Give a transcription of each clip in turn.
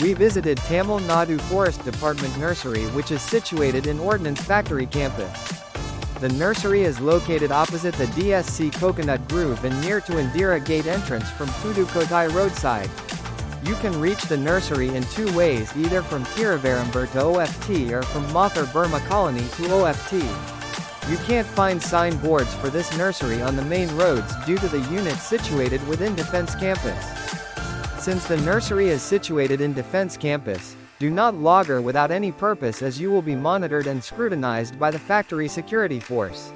We visited Tamil Nadu Forest Department Nursery, which is situated in Ordnance Factory campus. The nursery is located opposite the DSC Coconut Grove and near to Indira Gate entrance from Pudukkottai roadside. You can reach the nursery in two ways, either from Tiruvarambur to OFT or from Mathur Burma Colony to OFT. You can't find signboards for this nursery on the main roads due to the units situated within Defence Campus. Since the nursery is situated in Defence Campus, do not logger without any purpose, as you will be monitored and scrutinized by the factory security force.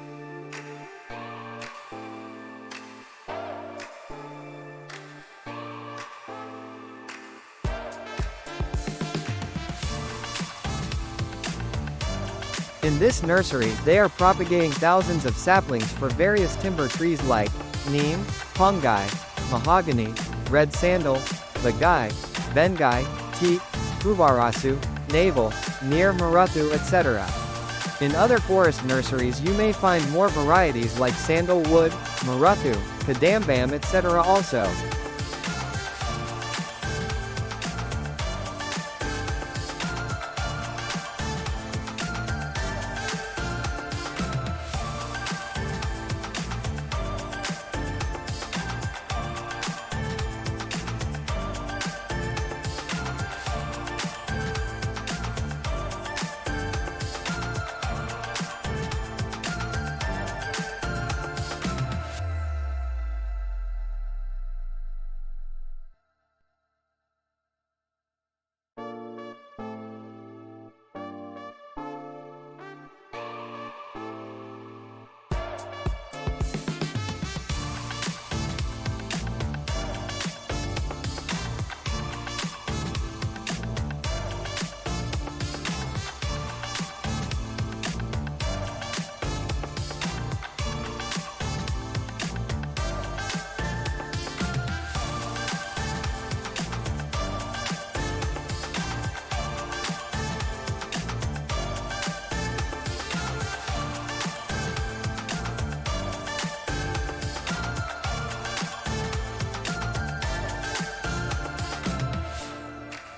In this nursery, they are propagating thousands of saplings for various timber trees like neem, pongai, mahogany, red sandal, bagai, bengai, teak, puvarasu, navel, neer maruthu, etc. In other forest nurseries you may find more varieties like sandalwood, maruthu, kadambam, etc. also.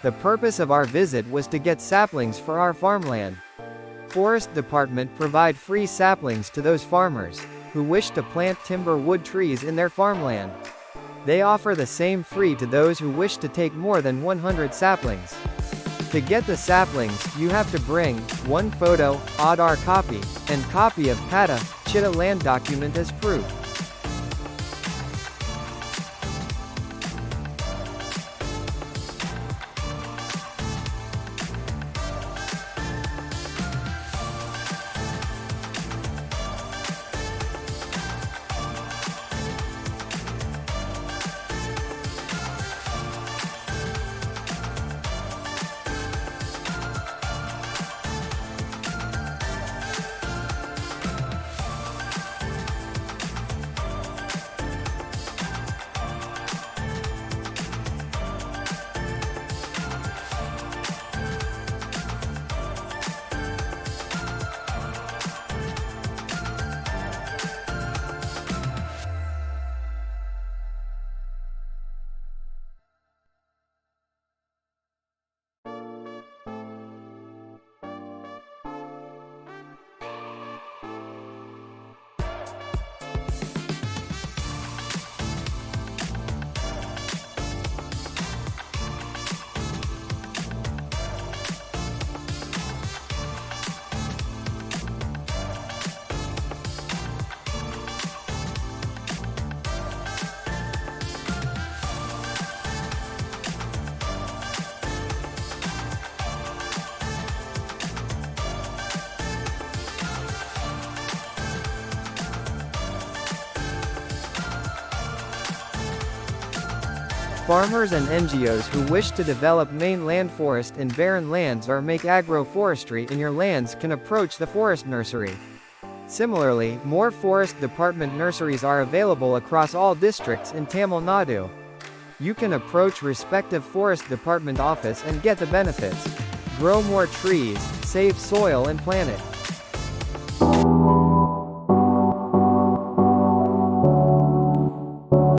The purpose of our visit was to get saplings for our farmland. Forest Department provide free saplings to those farmers who wish to plant timber wood trees in their farmland. They offer the same free to those who wish to take more than 100 saplings. To get the saplings, you have to bring one photo, Aadhaar copy, and copy of Patta, Chitta land document as proof. Farmers and NGOs who wish to develop mainland forest in barren lands or make agroforestry in your lands can approach the forest nursery. Similarly, more forest department nurseries are available across all districts in Tamil Nadu. You can approach respective forest department office and get the benefits. Grow more trees, save soil and planet.